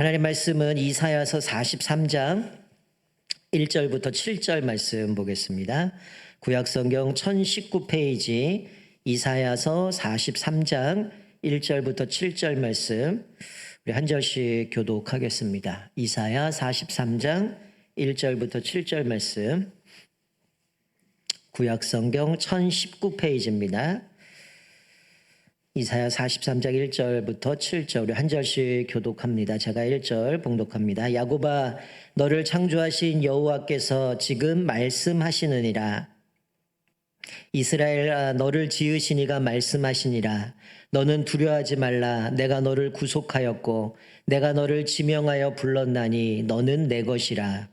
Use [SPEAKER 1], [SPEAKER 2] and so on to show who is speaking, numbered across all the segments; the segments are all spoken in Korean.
[SPEAKER 1] 하나님 말씀은 이사야서 43장 1절부터 7절 말씀 보겠습니다. 구약성경 1019페이지 이사야서 43장 1절부터 7절 말씀 우리 한 절씩 교독하겠습니다. 이사야 43장 1절부터 7절 말씀 구약성경 1019페이지입니다. 이사야 43장 1절부터 7절 우리 한 절씩 교독합니다. 제가 1절 봉독합니다. 야곱아 너를 창조하신 여호와께서 지금 말씀하시느니라. 이스라엘아 너를 지으신 이가 말씀하시니라. 너는 두려워하지 말라. 내가 너를 구속하였고 내가 너를 지명하여 불렀나니 너는 내 것이라.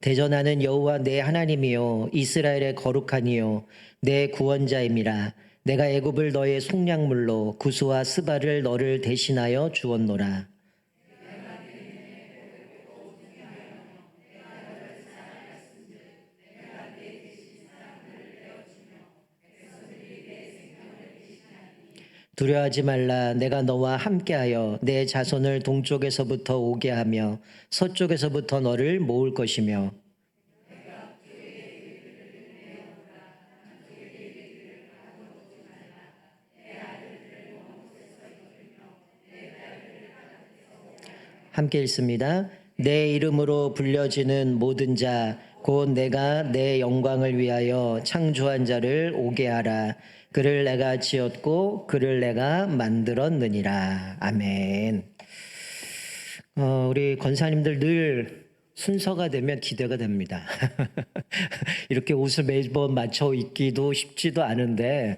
[SPEAKER 1] 대전하는 여호와 내 하나님이요 이스라엘의 거룩하니요 내 구원자임이라. 내가 애굽을 너의 속량물로 구스와 스바를 너를 대신하여 주었노라. 두려워하지 말라. 내가 너와 함께하여 내 자손을 동쪽에서부터 오게 하며 서쪽에서부터 너를 모을 것이며 함께 읽습니다. 내 이름으로 불려지는 모든 자 곧 내가 내 영광을 위하여 창조한 자를 오게 하라. 그를 내가 지었고 그를 내가 만들었느니라. 아멘. 우리 권사님들 늘 순서가 되면 기대가 됩니다. 이렇게 옷을 매번 맞춰 입기도 쉽지도 않은데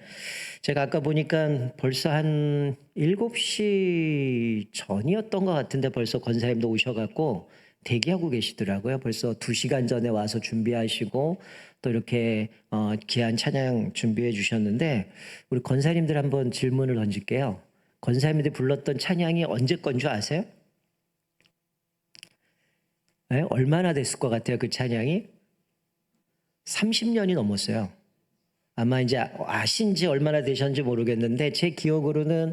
[SPEAKER 1] 제가 아까 보니까 벌써 한 7시 전이었던 것 같은데 벌써 권사님도 오셔갖고 대기하고 계시더라고요. 벌써 2시간 전에 와서 준비하시고 또 이렇게 귀한 찬양 준비해 주셨는데 우리 권사님들 한번 질문을 던질게요. 권사님들이 불렀던 찬양이 언제 건 줄 아세요? 네? 얼마나 됐을 것 같아요? 그 찬양이? 30년이 넘었어요. 아마 이제 아신지 얼마나 되셨는지 모르겠는데 제 기억으로는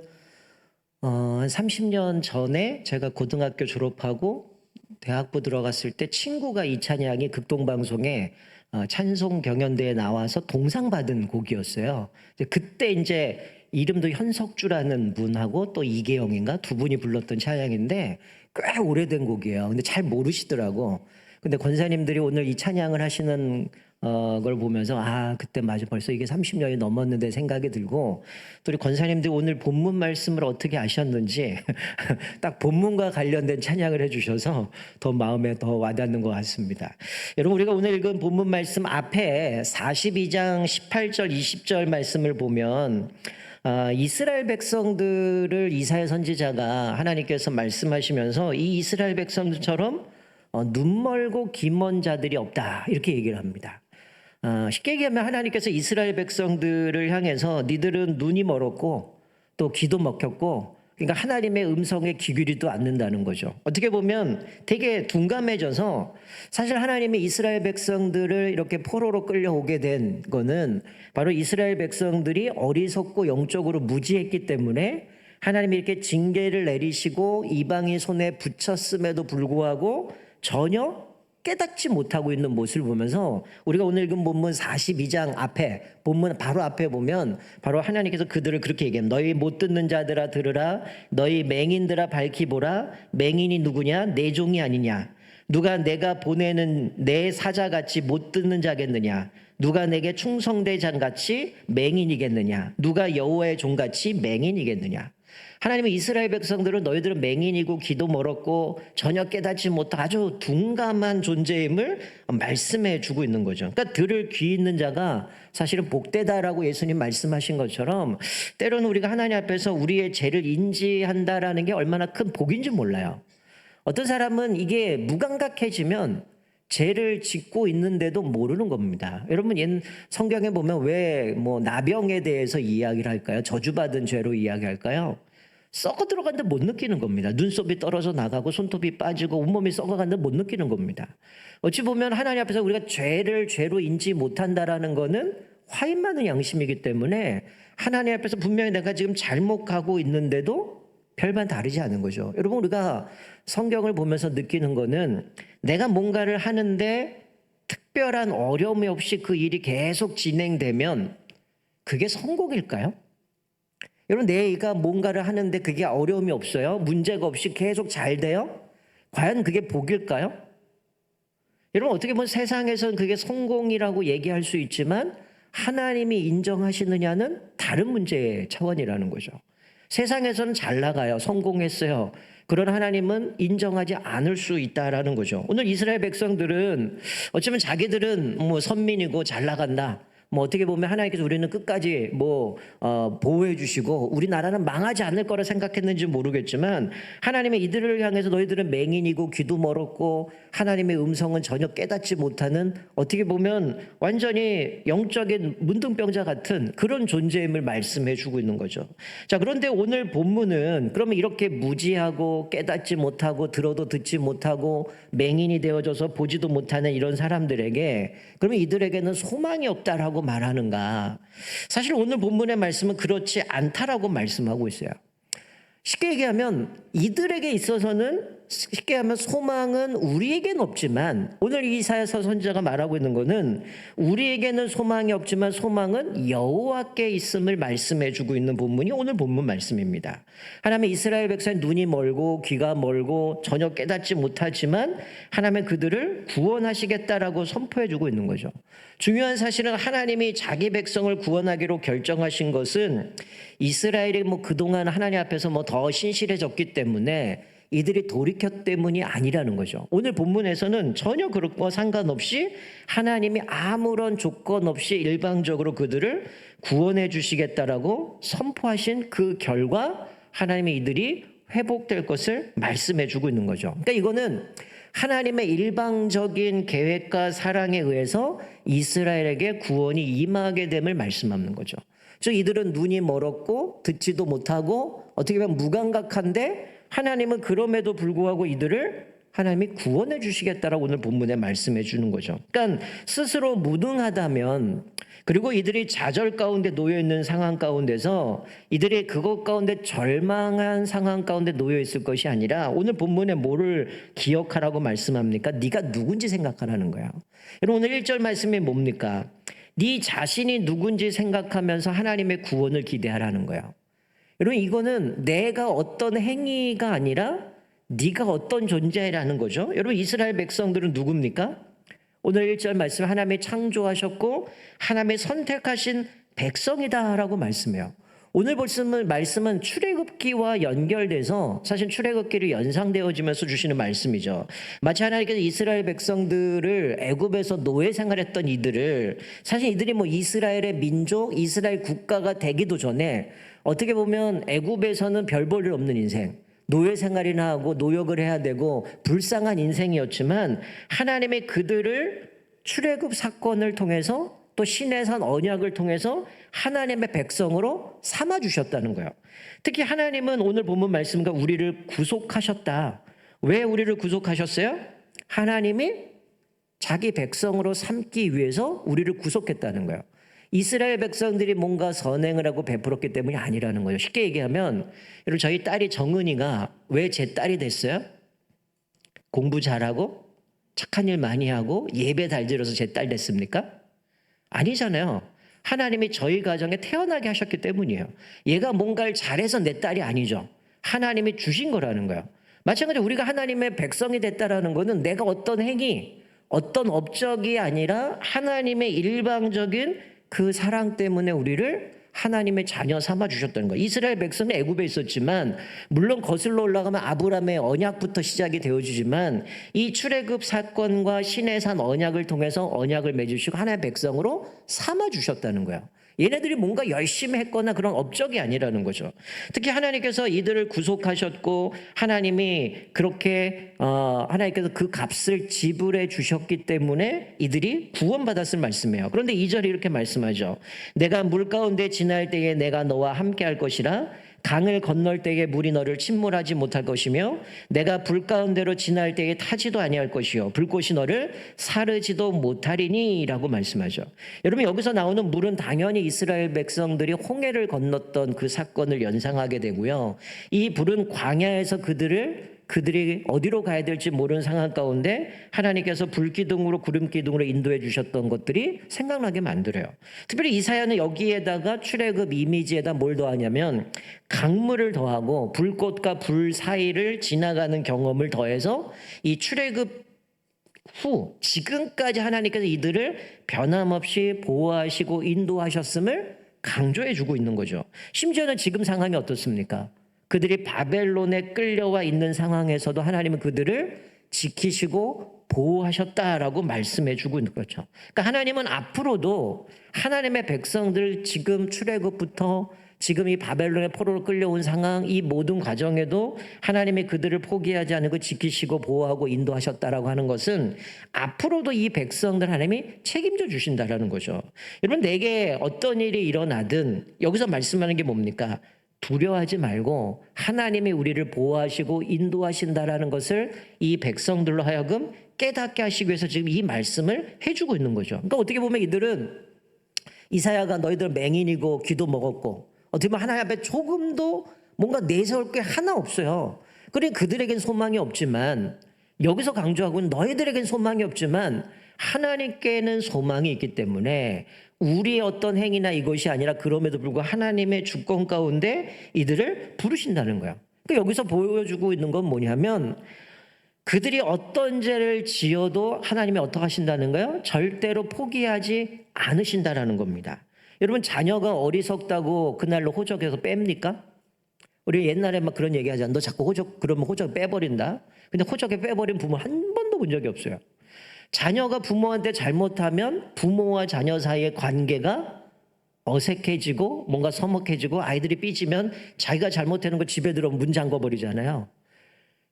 [SPEAKER 1] 한 30년 전에 제가 고등학교 졸업하고 대학부 들어갔을 때 친구가 이 찬양이 극동방송에 찬송 경연대에 나와서 동상 받은 곡이었어요. 그때 이제 이름도 현석주라는 분하고 또 이계영인가 두 분이 불렀던 찬양인데 꽤 오래된 곡이에요. 근데 잘 모르시더라고. 근데 권사님들이 오늘 이 찬양을 하시는 걸 보면서 그때 맞아 벌써 이게 30년이 넘었는데 생각이 들고 또 우리 권사님들이 오늘 본문 말씀을 어떻게 아셨는지 딱 본문과 관련된 찬양을 해주셔서 더 마음에 더 와닿는 것 같습니다. 여러분 우리가 오늘 읽은 본문 말씀 앞에 42장 18절 20절 말씀을 보면 이스라엘 백성들을 이사야 선지자가 하나님께서 말씀하시면서 이 이스라엘 백성들처럼 눈멀고 귀먼 자들이 없다 이렇게 얘기를 합니다. 쉽게 얘기하면 하나님께서 이스라엘 백성들을 향해서 니들은 눈이 멀었고 또 귀도 먹혔고 그러니까 하나님의 음성에 귀 기울이지도 않는다는 거죠. 어떻게 보면 되게 둔감해져서 사실 하나님이 이스라엘 백성들을 이렇게 포로로 끌려오게 된 거는 바로 이스라엘 백성들이 어리석고 영적으로 무지했기 때문에 하나님이 이렇게 징계를 내리시고 이방인 손에 붙였음에도 불구하고 전혀 깨닫지 못하고 있는 모습을 보면서 우리가 오늘 읽은 본문 42장 앞에 본문 바로 앞에 보면 바로 하나님께서 그들을 그렇게 얘기합니다. 너희 못 듣는 자들아 들으라. 너희 맹인들아 밝히 보라. 맹인이 누구냐? 내 종이 아니냐? 누가 내가 보내는 내 사자같이 못 듣는 자겠느냐? 누가 내게 충성된 자같이 맹인이겠느냐? 누가 여호와의 종같이 맹인이겠느냐? 하나님은 이스라엘 백성들은 너희들은 맹인이고 귀도 멀었고 전혀 깨닫지 못한 아주 둔감한 존재임을 말씀해 주고 있는 거죠. 그러니까 들을 귀 있는 자가 사실은 복되다라고 예수님 말씀하신 것처럼 때로는 우리가 하나님 앞에서 우리의 죄를 인지한다라는 게 얼마나 큰 복인지 몰라요. 어떤 사람은 이게 무감각해지면 죄를 짓고 있는데도 모르는 겁니다. 여러분 성경에 보면 왜 나병에 대해서 이야기를 할까요? 저주받은 죄로 이야기할까요? 썩어 들어간데 못 느끼는 겁니다. 눈썹이 떨어져 나가고 손톱이 빠지고 온몸이 썩어간데 못 느끼는 겁니다. 어찌 보면 하나님 앞에서 우리가 죄를 죄로 인지 못한다라는 거는 화인 많은 양심이기 때문에 하나님 앞에서 분명히 내가 지금 잘못 가고 있는데도 별반 다르지 않은 거죠. 여러분, 우리가 성경을 보면서 느끼는 거는 내가 뭔가를 하는데 특별한 어려움이 없이 그 일이 계속 진행되면 그게 성공일까요? 여러분, 내가 뭔가를 하는데 그게 어려움이 없어요? 문제가 없이 계속 잘 돼요? 과연 그게 복일까요? 여러분, 어떻게 보면 세상에서는 그게 성공이라고 얘기할 수 있지만 하나님이 인정하시느냐는 다른 문제의 차원이라는 거죠. 세상에서는 잘 나가요. 성공했어요. 그러나 하나님은 인정하지 않을 수 있다라는 거죠. 오늘 이스라엘 백성들은 어쩌면 자기들은 뭐 선민이고 잘 나간다. 뭐 어떻게 보면 하나님께서 우리는 끝까지 보호해 주시고 우리나라는 망하지 않을 거라 생각했는지 모르겠지만 하나님의 이들을 향해서 너희들은 맹인이고 귀도 멀었고 하나님의 음성은 전혀 깨닫지 못하는 어떻게 보면 완전히 영적인 문둥병자 같은 그런 존재임을 말씀해 주고 있는 거죠. 자, 그런데 오늘 본문은 그러면 이렇게 무지하고 깨닫지 못하고 들어도 듣지 못하고 맹인이 되어져서 보지도 못하는 이런 사람들에게 그러면 이들에게는 소망이 없다라고 말하는가? 사실 오늘 본문의 말씀은 그렇지 않다라고 말씀하고 있어요. 쉽게 얘기하면 이들에게 있어서는 쉽게 하면 소망은 우리에게는 없지만 오늘 이사야서 선지자가 말하고 있는 것은 우리에게는 소망이 없지만 소망은 여호와께 있음을 말씀해 주고 있는 본문이 오늘 본문 말씀입니다. 하나님의 이스라엘 백성의 눈이 멀고 귀가 멀고 전혀 깨닫지 못하지만 하나님의 그들을 구원하시겠다라고 선포해 주고 있는 거죠. 중요한 사실은 하나님이 자기 백성을 구원하기로 결정하신 것은 이스라엘이 그동안 하나님 앞에서 더 신실해졌기 때문에 이들이 돌이켰 때문이 아니라는 거죠. 오늘 본문에서는 전혀 그런 거 상관없이 하나님이 아무런 조건 없이 일방적으로 그들을 구원해 주시겠다라고 선포하신 그 결과 하나님의 이들이 회복될 것을 말씀해 주고 있는 거죠. 그러니까 이거는 하나님의 일방적인 계획과 사랑에 의해서 이스라엘에게 구원이 임하게 됨을 말씀하는 거죠. 즉 이들은 눈이 멀었고 듣지도 못하고 어떻게 보면 무감각한데 하나님은 그럼에도 불구하고 이들을 하나님이 구원해 주시겠다라고 오늘 본문에 말씀해 주는 거죠. 그러니까 스스로 무능하다면 그리고 이들이 좌절 가운데 놓여 있는 상황 가운데서 이들이 그것 가운데 절망한 상황 가운데 놓여 있을 것이 아니라 오늘 본문에 뭐를 기억하라고 말씀합니까? 네가 누군지 생각하라는 거야. 여러분, 오늘 1절 말씀이 뭡니까? 네 자신이 누군지 생각하면서 하나님의 구원을 기대하라는 거야. 여러분, 이거는 내가 어떤 행위가 아니라 네가 어떤 존재라는 거죠. 여러분, 이스라엘 백성들은 누굽니까? 오늘 1절 말씀 하나님이 창조하셨고 하나님이 선택하신 백성이다라고 말씀해요. 오늘 말씀은 출애굽기와 연결돼서 사실 출애굽기를 연상되어지면서 주시는 말씀이죠. 마치 하나님께서 이스라엘 백성들을 애굽에서 노예 생활했던 이들을 사실 이들이 이스라엘의 민족, 이스라엘 국가가 되기도 전에 어떻게 보면 애굽에서는 별 볼 일 없는 인생, 노예 생활이나 하고 노역을 해야 되고 불쌍한 인생이었지만 하나님이 그들을 출애굽 사건을 통해서 또 시내산 언약을 통해서 하나님의 백성으로 삼아 주셨다는 거예요. 특히 하나님은 오늘 본문 말씀과 우리를 구속하셨다. 왜 우리를 구속하셨어요? 하나님이 자기 백성으로 삼기 위해서 우리를 구속했다는 거예요. 이스라엘 백성들이 뭔가 선행을 하고 베풀었기 때문이 아니라는 거예요. 쉽게 얘기하면 여러분, 저희 딸이 정은이가 왜 제 딸이 됐어요? 공부 잘하고 착한 일 많이 하고 예배 잘 드려서 제 딸 됐습니까? 아니잖아요. 하나님이 저희 가정에 태어나게 하셨기 때문이에요. 얘가 뭔가를 잘해서 내 딸이 아니죠. 하나님이 주신 거라는 거예요. 마찬가지로 우리가 하나님의 백성이 됐다라는 거는 내가 어떤 행위, 어떤 업적이 아니라 하나님의 일방적인 그 사랑 때문에 우리를 하나님의 자녀 삼아 주셨다는 거예요. 이스라엘 백성은 애굽에 있었지만 물론 거슬러 올라가면 아브라함의 언약부터 시작이 되어지지만 이 출애굽 사건과 시내산 언약을 통해서 언약을 맺으시고 하나님의 백성으로 삼아 주셨다는 거예요. 얘네들이 뭔가 열심히 했거나 그런 업적이 아니라는 거죠. 특히 하나님께서 이들을 구속하셨고 하나님이 그렇게 하나님께서 그 값을 지불해 주셨기 때문에 이들이 구원받았을 말씀이에요. 그런데 2절에 이렇게 말씀하죠. 내가 물 가운데 지날 때에 내가 너와 함께 할 것이라 강을 건널 때에 물이 너를 침몰하지 못할 것이며 내가 불 가운데로 지날 때에 타지도 아니할 것이요 불꽃이 너를 사르지도 못하리니라고 말씀하죠. 여러분 여기서 나오는 물은 당연히 이스라엘 백성들이 홍해를 건넜던 그 사건을 연상하게 되고요. 이 불은 광야에서 그들이 어디로 가야 될지 모르는 상황 가운데 하나님께서 불기둥으로 구름기둥으로 인도해 주셨던 것들이 생각나게 만들어요. 특별히 이사야는 여기에다가 출애굽 이미지에다 뭘 더하냐면 강물을 더하고 불꽃과 불 사이를 지나가는 경험을 더해서 이 출애굽 후 지금까지 하나님께서 이들을 변함없이 보호하시고 인도하셨음을 강조해 주고 있는 거죠. 심지어는 지금 상황이 어떻습니까? 그들이 바벨론에 끌려와 있는 상황에서도 하나님은 그들을 지키시고 보호하셨다라고 말씀해 주고 있는 거죠. 그러니까 하나님은 앞으로도 하나님의 백성들 지금 출애굽부터 지금 이 바벨론의 포로로 끌려온 상황 이 모든 과정에도 하나님이 그들을 포기하지 않고 지키시고 보호하고 인도하셨다라고 하는 것은 앞으로도 이 백성들 하나님이 책임져 주신다라는 거죠. 여러분 내게 어떤 일이 일어나든 여기서 말씀하는 게 뭡니까? 두려워하지 말고 하나님이 우리를 보호하시고 인도하신다라는 것을 이 백성들로 하여금 깨닫게 하시기 위해서 지금 이 말씀을 해주고 있는 거죠. 그러니까 어떻게 보면 이들은 이사야가 너희들 맹인이고 귀도 먹었고 어떻게 보면 하나님 앞에 조금도 뭔가 내세울 게 하나 없어요. 그러니 그들에겐 소망이 없지만 여기서 강조하고 있는 너희들에겐 소망이 없지만 하나님께는 소망이 있기 때문에 우리의 어떤 행위나 이것이 아니라 그럼에도 불구하고 하나님의 주권 가운데 이들을 부르신다는 거예요. 그러니까 여기서 보여주고 있는 건 뭐냐면 그들이 어떤 죄를 지어도 하나님이 어떻게 하신다는 거예요? 절대로 포기하지 않으신다라는 겁니다. 여러분 자녀가 어리석다고 그날로 호적에서 뺍니까? 우리 옛날에 막 그런 얘기 하잖아. 너 자꾸 호적 그러면 호적 빼버린다. 근데 호적에 빼버린 부모 한 번도 본 적이 없어요. 자녀가 부모한테 잘못하면 부모와 자녀 사이의 관계가 어색해지고 뭔가 서먹해지고 아이들이 삐지면 자기가 잘못하는 거 집에 들어오면 문 잠궈버리잖아요.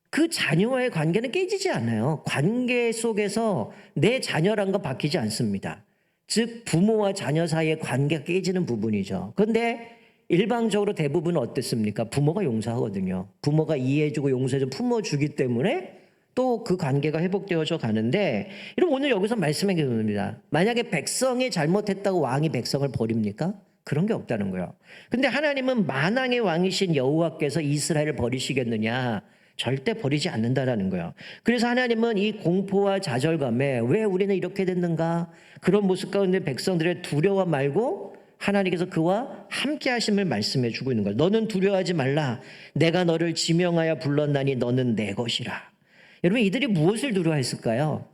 [SPEAKER 1] 그 자녀와의 관계는 깨지지 않아요. 관계 속에서 내 자녀란 거 바뀌지 않습니다. 즉 부모와 자녀 사이의 관계가 깨지는 부분이죠. 그런데 일방적으로 대부분은 어땠습니까? 부모가 용서하거든요. 부모가 이해해주고 용서해주고 품어주기 때문에 또 그 관계가 회복되어져 가는데 여러분 오늘 여기서 말씀해 주십니다. 만약에 백성이 잘못했다고 왕이 백성을 버립니까? 그런 게 없다는 거예요. 근데 하나님은 만왕의 왕이신 여호와께서 이스라엘을 버리시겠느냐? 절대 버리지 않는다라는 거예요. 그래서 하나님은 이 공포와 좌절감에 왜 우리는 이렇게 됐는가? 그런 모습 가운데 백성들의 두려워 말고 하나님께서 그와 함께 하심을 말씀해 주고 있는 거예요. 너는 두려워하지 말라. 내가 너를 지명하여 불렀나니 너는 내 것이라. 여러분 이들이 무엇을 두려워했을까요?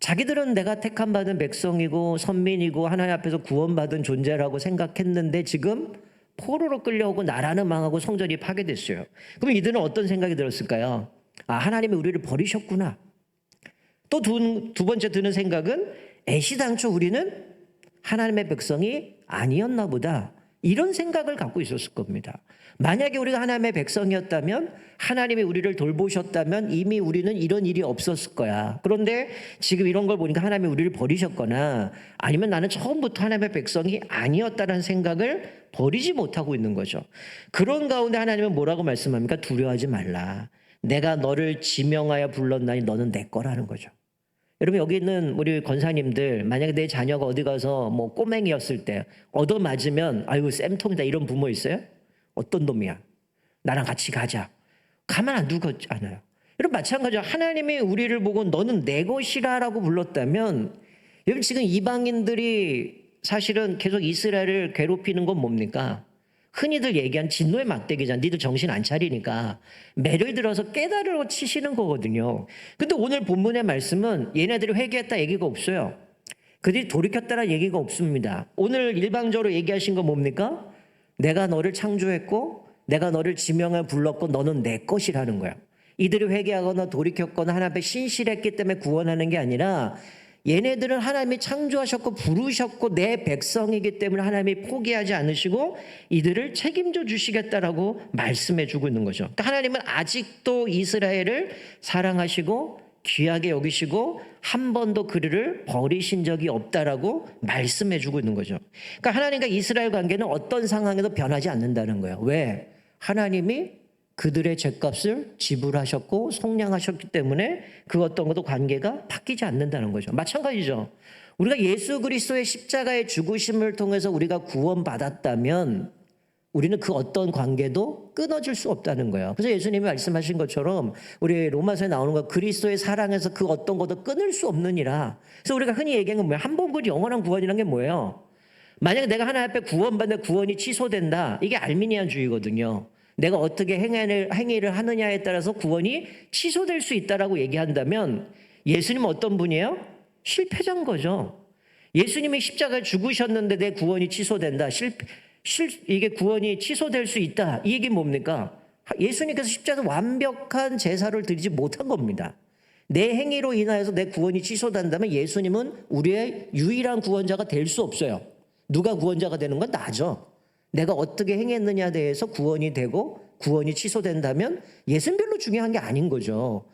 [SPEAKER 1] 자기들은 내가 택함 받은 백성이고 선민이고 하나님 앞에서 구원받은 존재라고 생각했는데 지금 포로로 끌려오고 나라는 망하고 성전이 파괴됐어요. 그럼 이들은 어떤 생각이 들었을까요? 아 하나님이 우리를 버리셨구나. 또 두 번째 드는 생각은 애시당초 우리는 하나님의 백성이 아니었나 보다. 이런 생각을 갖고 있었을 겁니다. 만약에 우리가 하나님의 백성이었다면 하나님이 우리를 돌보셨다면 이미 우리는 이런 일이 없었을 거야. 그런데 지금 이런 걸 보니까 하나님이 우리를 버리셨거나 아니면 나는 처음부터 하나님의 백성이 아니었다는 생각을 버리지 못하고 있는 거죠. 그런 가운데 하나님은 뭐라고 말씀합니까? 두려워하지 말라. 내가 너를 지명하여 불렀나니 너는 내 거라는 거죠. 여러분 여기 있는 우리 권사님들 만약에 내 자녀가 어디 가서 뭐 꼬맹이였을 때 얻어맞으면 아이고 쌤통이다 이런 부모 있어요? 어떤 놈이야? 나랑 같이 가자. 가만 안 두고 않아요. 여러분 마찬가지로 하나님이 우리를 보고 너는 내 것이라라고 불렀다면 여러분 지금 이방인들이 사실은 계속 이스라엘을 괴롭히는 건 뭡니까? 흔히들 얘기한 진노의 막대기잖아. 니들 정신 안 차리니까 매를 들어서 깨달으러 치시는 거거든요. 근데 오늘 본문의 말씀은 얘네들이 회개했다 얘기가 없어요. 그들이 돌이켰다는 얘기가 없습니다. 오늘 일방적으로 얘기하신 건 뭡니까? 내가 너를 창조했고 내가 너를 지명해 불렀고 너는 내 것이라는 거야. 이들이 회개하거나 돌이켰거나 하나님 앞에 신실했기 때문에 구원하는 게 아니라 얘네들은 하나님이 창조하셨고 부르셨고 내 백성이기 때문에 하나님이 포기하지 않으시고 이들을 책임져 주시겠다라고 말씀해 주고 있는 거죠. 그러니까 하나님은 아직도 이스라엘을 사랑하시고 귀하게 여기시고 한 번도 그들을 버리신 적이 없다라고 말씀해 주고 있는 거죠. 그러니까 하나님과 이스라엘 관계는 어떤 상황에도 변하지 않는다는 거예요. 왜? 하나님이 그들의 죗값을 지불하셨고 속량하셨기 때문에 그 어떤 것도 관계가 바뀌지 않는다는 거죠. 마찬가지죠. 우리가 예수 그리스도의 십자가의 죽으심을 통해서 우리가 구원받았다면 우리는 그 어떤 관계도 끊어질 수 없다는 거예요. 그래서 예수님이 말씀하신 것처럼 우리 로마서에 나오는 거 그리스도의 사랑에서 그 어떤 것도 끊을 수 없느니라. 그래서 우리가 흔히 얘기하는 건 뭐예요? 한 번 구원 영원한 구원이라는 게 뭐예요? 만약에 내가 하나님 앞에 구원받는데 구원이 취소된다. 이게 알미니안주의거든요. 내가 어떻게 행위를 하느냐에 따라서 구원이 취소될 수 있다라고 얘기한다면 예수님은 어떤 분이에요? 실패자인 거죠. 예수님이 십자가에 죽으셨는데 내 구원이 취소된다. 이게 구원이 취소될 수 있다. 이 얘기는 뭡니까? 예수님께서 십자가에서 완벽한 제사를 드리지 못한 겁니다. 내 행위로 인하여서 내 구원이 취소된다면 예수님은 우리의 유일한 구원자가 될 수 없어요. 누가 구원자가 되는 건 나죠. 내가 어떻게 행했느냐에 대해서 구원이 되고 구원이 취소된다면 예수는 별로 중요한 게 아닌 거죠.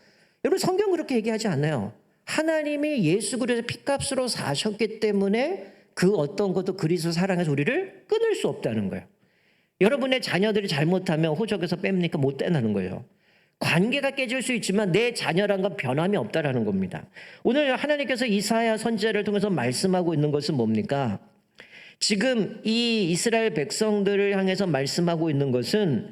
[SPEAKER 1] 여러분 성경 그렇게 얘기하지 않아요. 하나님이 예수 그리스도의 피값으로 사셨기 때문에 그 어떤 것도 그리스도 사랑해서 우리를 끊을 수 없다는 거예요. 여러분의 자녀들이 잘못하면 호적에서 뺍니까? 못 떼나는 거예요. 관계가 깨질 수 있지만 내 자녀란 건 변함이 없다라는 겁니다. 오늘 하나님께서 이사야 선지자를 통해서 말씀하고 있는 것은 뭡니까? 지금 이 이스라엘 백성들을 향해서 말씀하고 있는 것은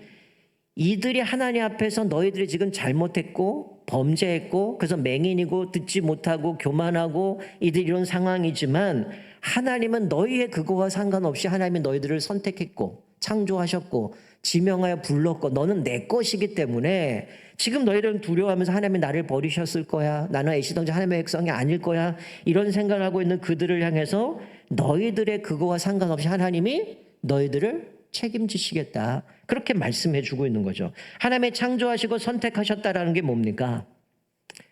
[SPEAKER 1] 이들이 하나님 앞에서 너희들이 지금 잘못했고 범죄했고 그래서 맹인이고 듣지 못하고 교만하고 이들 이런 상황이지만 하나님은 너희의 그거와 상관없이 하나님이 너희들을 선택했고 창조하셨고 지명하여 불렀고 너는 내 것이기 때문에 지금 너희들은 두려워하면서 하나님이 나를 버리셨을 거야. 나는 애시당초 하나님의 백성이 아닐 거야. 이런 생각을 하고 있는 그들을 향해서 너희들의 그거와 상관없이 하나님이 너희들을 책임지시겠다. 그렇게 말씀해 주고 있는 거죠. 하나님의 창조하시고 선택하셨다라는 게 뭡니까?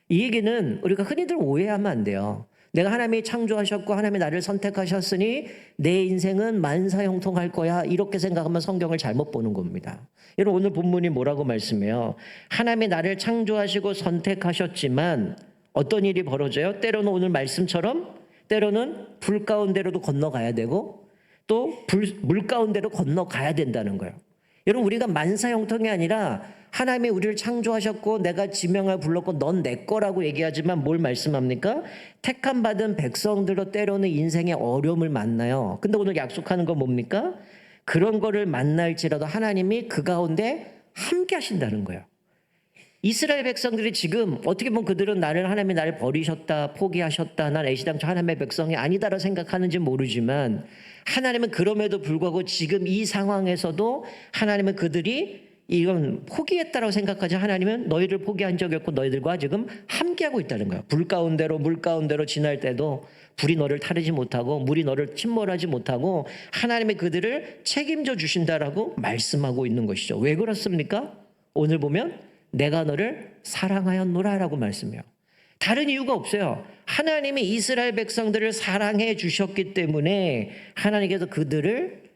[SPEAKER 1] 이 얘기는 우리가 흔히들 오해하면 안 돼요. 내가 하나님이 창조하셨고 하나님이 나를 선택하셨으니 내 인생은 만사형통할 거야. 이렇게 생각하면 성경을 잘못 보는 겁니다. 여러분 오늘 본문이 뭐라고 말씀해요? 하나님이 나를 창조하시고 선택하셨지만 어떤 일이 벌어져요? 때로는 오늘 말씀처럼 때로는 불 가운데로도 건너가야 되고 또 물 가운데로 건너가야 된다는 거예요. 여러분 우리가 만사형통이 아니라 하나님이 우리를 창조하셨고 내가 지명을 불렀고 넌 내 거라고 얘기하지만 뭘 말씀합니까? 택함 받은 백성들도 때로는 인생의 어려움을 만나요. 근데 오늘 약속하는 건 뭡니까? 그런 거를 만날지라도 하나님이 그 가운데 함께 하신다는 거예요. 이스라엘 백성들이 지금 어떻게 보면 그들은 하나님이 나를 버리셨다, 포기하셨다, 난 애시당초 하나님의 백성이 아니다라고 생각하는지 모르지만 하나님은 그럼에도 불구하고 지금 이 상황에서도 하나님은 그들이 이건 포기했다라고 생각하지 하나님은 너희를 포기한 적이 없고 너희들과 지금 함께하고 있다는 거예요. 불 가운데로 물 가운데로 지날 때도 불이 너를 타르지 못하고 물이 너를 침몰하지 못하고 하나님이 그들을 책임져 주신다라고 말씀하고 있는 것이죠. 왜 그렇습니까? 오늘 보면 내가 너를 사랑하였노라라고 말씀해요. 다른 이유가 없어요. 하나님이 이스라엘 백성들을 사랑해 주셨기 때문에 하나님께서 그들을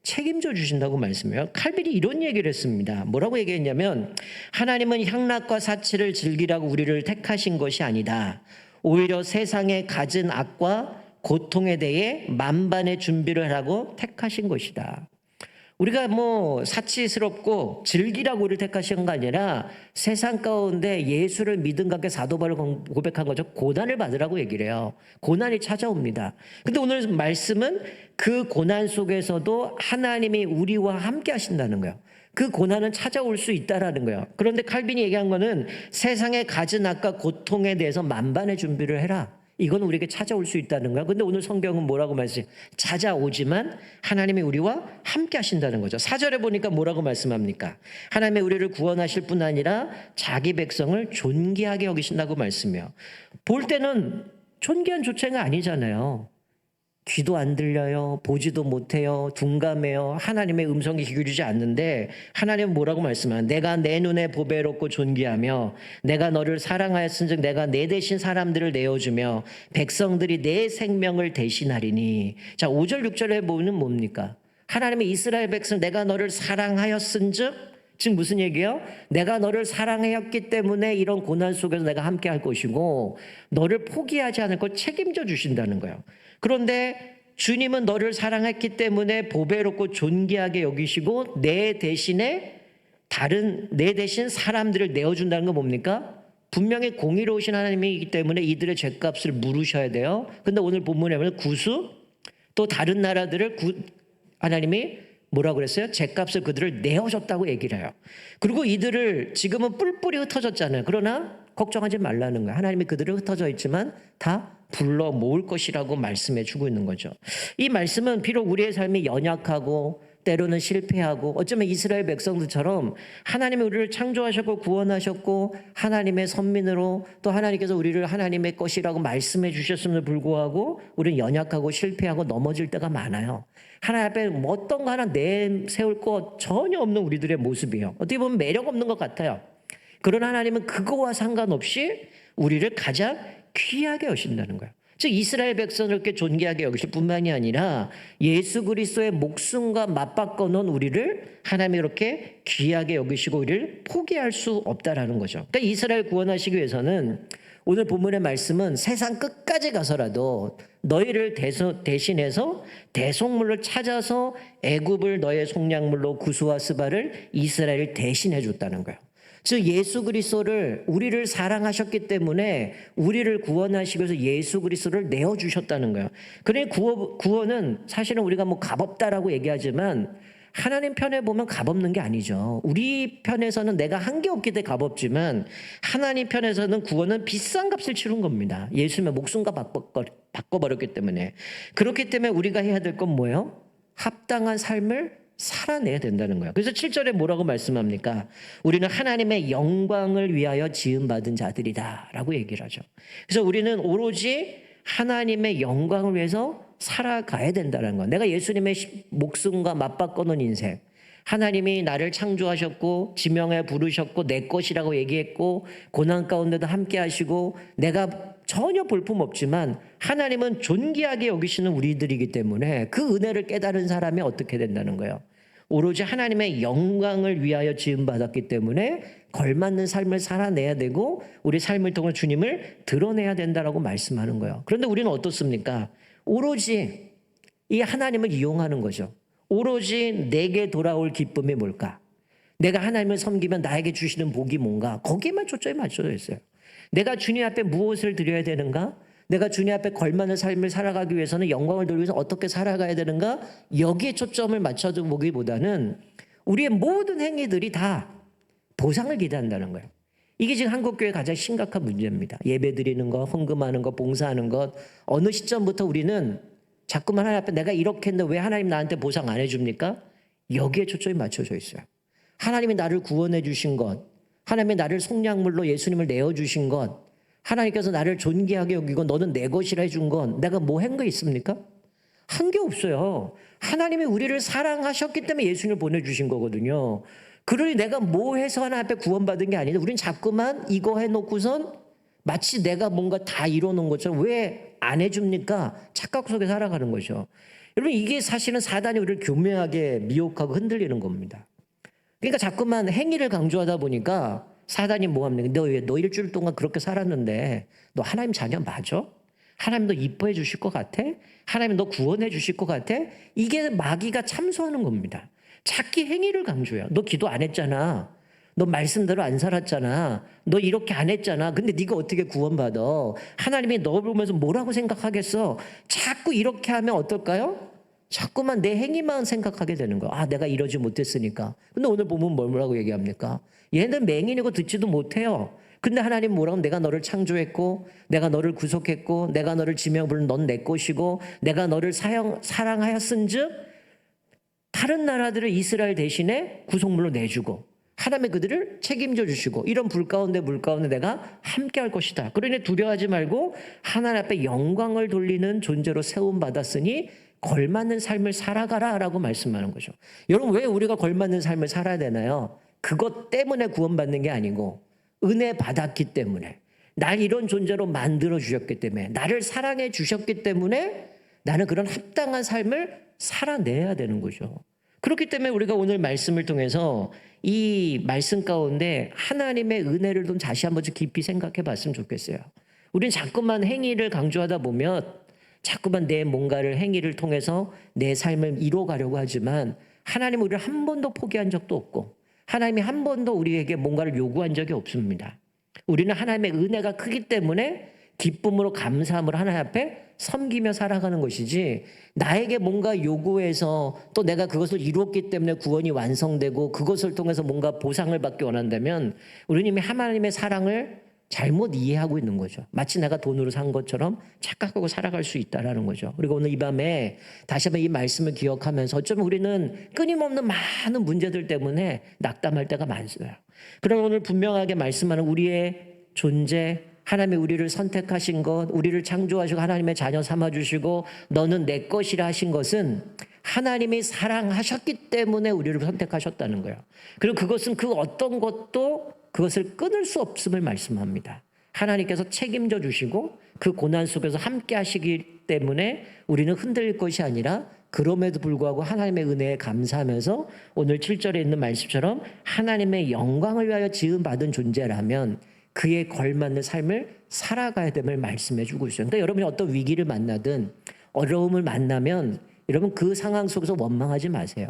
[SPEAKER 1] 책임져 주신다고 말씀해요. 칼빈이 이런 얘기를 했습니다. 뭐라고 얘기했냐면 하나님은 향락과 사치를 즐기라고 우리를 택하신 것이 아니다. 오히려 세상에 갖은 악과 고통에 대해 만반의 준비를 하라고 택하신 것이다. 우리가 사치스럽고 즐기라고 우리를 택하신 거 아니라 세상 가운데 예수를 믿음과 함께 사도바를 고백한 것처럼 고난을 받으라고 얘기를 해요. 고난이 찾아옵니다. 근데 오늘 말씀은 그 고난 속에서도 하나님이 우리와 함께 하신다는 거예요. 그 고난은 찾아올 수 있다라는 거예요. 그런데 칼빈이 얘기한 거는 세상에 갖은 악과 고통에 대해서 만반의 준비를 해라. 이건 우리에게 찾아올 수 있다는 거야. 근데 오늘 성경은 뭐라고 말씀해요? 찾아오지만 하나님이 우리와 함께 하신다는 거죠. 4절에 보니까 뭐라고 말씀합니까? 하나님이 우리를 구원하실 뿐 아니라 자기 백성을 존귀하게 여기신다고 말씀해요. 볼 때는 존귀한 조체가 아니잖아요. 귀도 안 들려요. 보지도 못해요. 둔감해요. 하나님의 음성이 기울이지 않는데 하나님은 뭐라고 말씀하냐? 내가 내 눈에 보배롭고 존귀하며 내가 너를 사랑하였은즉 내가 내 대신 사람들을 내어주며 백성들이 내 생명을 대신하리니. 자, 5절 6절에 보면 뭡니까? 하나님의 이스라엘 백성 내가 너를 사랑하였은즉 지금 무슨 얘기예요? 내가 너를 사랑하였기 때문에 이런 고난 속에서 내가 함께 할 것이고 너를 포기하지 않을 것 책임져 주신다는 거예요. 그런데 주님은 너를 사랑했기 때문에 보배롭고 존귀하게 여기시고 내 대신에 다른 내 대신 사람들을 내어준다는 건 뭡니까? 분명히 공의로우신 하나님이기 때문에 이들의 죄값을 물으셔야 돼요. 근데 오늘 본문에 보면 구수, 또 다른 나라들을 하나님이 뭐라고 그랬어요? 죄값을 그들을 내어줬다고 얘기를 해요. 그리고 이들을 지금은 뿔뿔이 흩어졌잖아요. 그러나 걱정하지 말라는 거예요. 하나님이 그들을 흩어져 있지만 다 불러 모을 것이라고 말씀해 주고 있는 거죠. 이 말씀은 비록 우리의 삶이 연약하고 때로는 실패하고 어쩌면 이스라엘 백성들처럼 하나님이 우리를 창조하셨고 구원하셨고 하나님의 선민으로 또 하나님께서 우리를 하나님의 것이라고 말씀해 주셨음에도 불구하고 우리는 연약하고 실패하고 넘어질 때가 많아요. 하나님 앞에 뭐 어떤 거 하나 내세울 것 전혀 없는 우리들의 모습이에요. 어떻게 보면 매력 없는 것 같아요. 그러나 하나님은 그거와 상관없이 우리를 가장 귀하게 여신다는 거예요. 즉 이스라엘 백성을 이렇게 존귀하게 여기실 뿐만이 아니라 예수 그리스도의 목숨과 맞바꿔 놓은 우리를 하나님이 이렇게 귀하게 여기시고 우리를 포기할 수 없다라는 거죠. 그러니까 이스라엘 구원하시기 위해서는 오늘 본문의 말씀은 세상 끝까지 가서라도 너희를 대신해서 대속물을 찾아서 애굽을 너의 속량물로 구수와 스바를 이스라엘을 대신해 줬다는 거예요. 즉 예수 그리스도를 우리를 사랑하셨기 때문에 우리를 구원하시기 위해서 예수 그리스도를 내어주셨다는 거예요. 그러니 구원은 사실은 우리가 뭐 값없다라고 얘기하지만 하나님 편에 보면 값없는 게 아니죠. 우리 편에서는 내가 한 게 없기 때문에 값없지만 하나님 편에서는 구원은 비싼 값을 치른 겁니다. 예수님의 목숨과 바꿔버렸기 때문에. 그렇기 때문에 우리가 해야 될 건 뭐예요? 합당한 삶을 살아내야 된다는 거예요. 그래서 7절에 뭐라고 말씀합니까? 우리는 하나님의 영광을 위하여 지음받은 자들이다 라고 얘기를 하죠. 그래서 우리는 오로지 하나님의 영광을 위해서 살아가야 된다는 거예요. 내가 예수님의 목숨과 맞바꿔 놓은 인생, 하나님이 나를 창조하셨고 지명에 부르셨고 내 것이라고 얘기했고 고난 가운데도 함께 하시고 내가 전혀 볼품없지만 하나님은 존귀하게 여기시는 우리들이기 때문에 그 은혜를 깨달은 사람이 어떻게 된다는 거예요? 오로지 하나님의 영광을 위하여 지음받았기 때문에 걸맞는 삶을 살아내야 되고 우리 삶을 통해 주님을 드러내야 된다라고 말씀하는 거예요. 그런데 우리는 어떻습니까? 오로지 이 하나님을 이용하는 거죠. 오로지 내게 돌아올 기쁨이 뭘까? 내가 하나님을 섬기면 나에게 주시는 복이 뭔가? 거기에만 초점이 맞춰져 있어요. 내가 주님 앞에 무엇을 드려야 되는가? 내가 주님 앞에 걸맞는 삶을 살아가기 위해서는 영광을 돌리기 위해서 어떻게 살아가야 되는가? 여기에 초점을 맞춰서 보기보다는 우리의 모든 행위들이 다 보상을 기대한다는 거예요. 이게 지금 한국교회의 가장 심각한 문제입니다. 예배 드리는 것, 헌금하는 것, 봉사하는 것. 어느 시점부터 우리는 자꾸만 하나님 앞에 내가 이렇게 했는데 왜 하나님 나한테 보상 안 해줍니까? 여기에 초점이 맞춰져 있어요. 하나님이 나를 구원해 주신 것, 하나님이 나를 속량물로 예수님을 내어주신 것, 하나님께서 나를 존귀하게 여기고 너는 내 것이라 해준 건 내가 뭐 한 거 있습니까? 한 게 없어요. 하나님이 우리를 사랑하셨기 때문에 예수님을 보내주신 거거든요. 그러니 내가 뭐 해서 하나님 앞에 구원받은 게 아닌데 우린 자꾸만 이거 해놓고선 마치 내가 뭔가 다 이뤄놓은 것처럼 왜 안 해줍니까? 착각 속에 살아가는 거죠. 여러분 이게 사실은 사단이 우리를 교묘하게 미혹하고 흔들리는 겁니다. 그러니까 자꾸만 행위를 강조하다 보니까 사단이 뭐 합니까? 너 일주일 동안 그렇게 살았는데 너 하나님 자녀 맞아? 하나님 너 이뻐해 주실 것 같아? 하나님 너 구원해 주실 것 같아? 이게 마귀가 참소하는 겁니다. 자기 행위를 강조해요. 너 기도 안 했잖아. 너 말씀대로 안 살았잖아. 너 이렇게 안 했잖아. 근데 네가 어떻게 구원받아? 하나님이 너 보면서 뭐라고 생각하겠어? 자꾸 이렇게 하면 어떨까요? 자꾸만 내 행위만 생각하게 되는 거야. 아, 내가 이러지 못했으니까. 근데 오늘 보면 뭐라고 얘기합니까? 얘는 맹인이고 듣지도 못해요. 근데 하나님 뭐라고? 내가 너를 창조했고 내가 너를 구속했고 내가 너를 지명 부른 넌 내 것이고 내가 너를 사랑하였은즉 다른 나라들을 이스라엘 대신에 구속물로 내주고 하나님의 그들을 책임져 주시고 이런 불 가운데 내가 함께 할 것이다. 그러니 두려워하지 말고 하나님 앞에 영광을 돌리는 존재로 세움받았으니 걸맞는 삶을 살아가라 라고 말씀하는 거죠. 여러분 왜 우리가 걸맞는 삶을 살아야 되나요? 그것 때문에 구원받는 게 아니고 은혜 받았기 때문에 날 이런 존재로 만들어 주셨기 때문에 나를 사랑해 주셨기 때문에 나는 그런 합당한 삶을 살아내야 되는 거죠. 그렇기 때문에 우리가 오늘 말씀을 통해서 이 말씀 가운데 하나님의 은혜를 좀 다시 한번 깊이 생각해 봤으면 좋겠어요. 우리는 자꾸만 행위를 강조하다 보면 자꾸만 내 뭔가를 행위를 통해서 내 삶을 이뤄가려고 하지만 하나님은 우리를 한 번도 포기한 적도 없고 하나님이 한 번도 우리에게 뭔가를 요구한 적이 없습니다. 우리는 하나님의 은혜가 크기 때문에 기쁨으로 감사함으로 하나님 앞에 섬기며 살아가는 것이지, 나에게 뭔가 요구해서 또 내가 그것을 이루었기 때문에 구원이 완성되고 그것을 통해서 뭔가 보상을 받기 원한다면 우리는 이미 하나님의 사랑을 잘못 이해하고 있는 거죠. 마치 내가 돈으로 산 것처럼 착각하고 살아갈 수 있다라는 거죠. 그리고 오늘 이 밤에 다시 한번 이 말씀을 기억하면서 어쩌면 우리는 끊임없는 많은 문제들 때문에 낙담할 때가 많어요. 그러나 오늘 분명하게 말씀하는 우리의 존재, 하나님이 우리를 선택하신 것, 우리를 창조하시고 하나님의 자녀 삼아주시고 너는 내 것이라 하신 것은 하나님이 사랑하셨기 때문에 우리를 선택하셨다는 거예요. 그리고 그것은 그 어떤 것도 그것을 끊을 수 없음을 말씀합니다. 하나님께서 책임져 주시고 그 고난 속에서 함께 하시기 때문에 우리는 흔들릴 것이 아니라 그럼에도 불구하고 하나님의 은혜에 감사하면서 오늘 7절에 있는 말씀처럼 하나님의 영광을 위하여 지음받은 존재라면 그에 걸맞는 삶을 살아가야 됨을 말씀해 주고 있어요. 그러니까 여러분이 어떤 위기를 만나든 어려움을 만나면 여러분 그 상황 속에서 원망하지 마세요.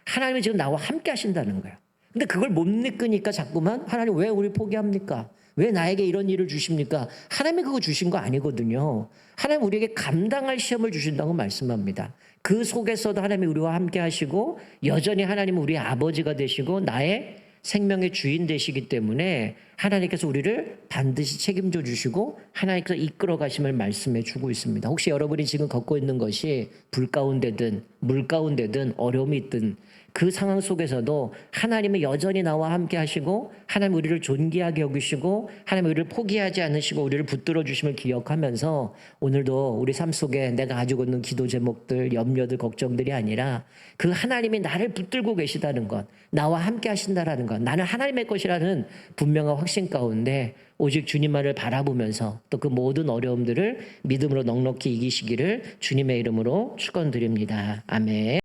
[SPEAKER 1] 하나님이 지금 나와 함께 하신다는 거예요. 근데 그걸 못 느끼니까 자꾸만 하나님 왜 우리 포기합니까? 왜 나에게 이런 일을 주십니까? 하나님이 그거 주신 거 아니거든요. 하나님 우리에게 감당할 시험을 주신다고 말씀합니다. 그 속에서도 하나님이 우리와 함께 하시고 여전히 하나님은 우리의 아버지가 되시고 나의 생명의 주인 되시기 때문에 하나님께서 우리를 반드시 책임져 주시고 하나님께서 이끌어 가심을 말씀해 주고 있습니다. 혹시 여러분이 지금 겪고 있는 것이 불 가운데든 물 가운데든 어려움이 있든 그 상황 속에서도 하나님은 여전히 나와 함께 하시고 하나님 우리를 존귀하게 여기시고 하나님 우리를 포기하지 않으시고 우리를 붙들어 주심을 기억하면서 오늘도 우리 삶 속에 내가 가지고 있는 기도 제목들, 염려들, 걱정들이 아니라 그 하나님이 나를 붙들고 계시다는 것, 나와 함께 하신다라는 것, 나는 하나님의 것이라는 분명한 확신 가운데 오직 주님만을 바라보면서 또 그 모든 어려움들을 믿음으로 넉넉히 이기시기를 주님의 이름으로 축원드립니다. 아멘.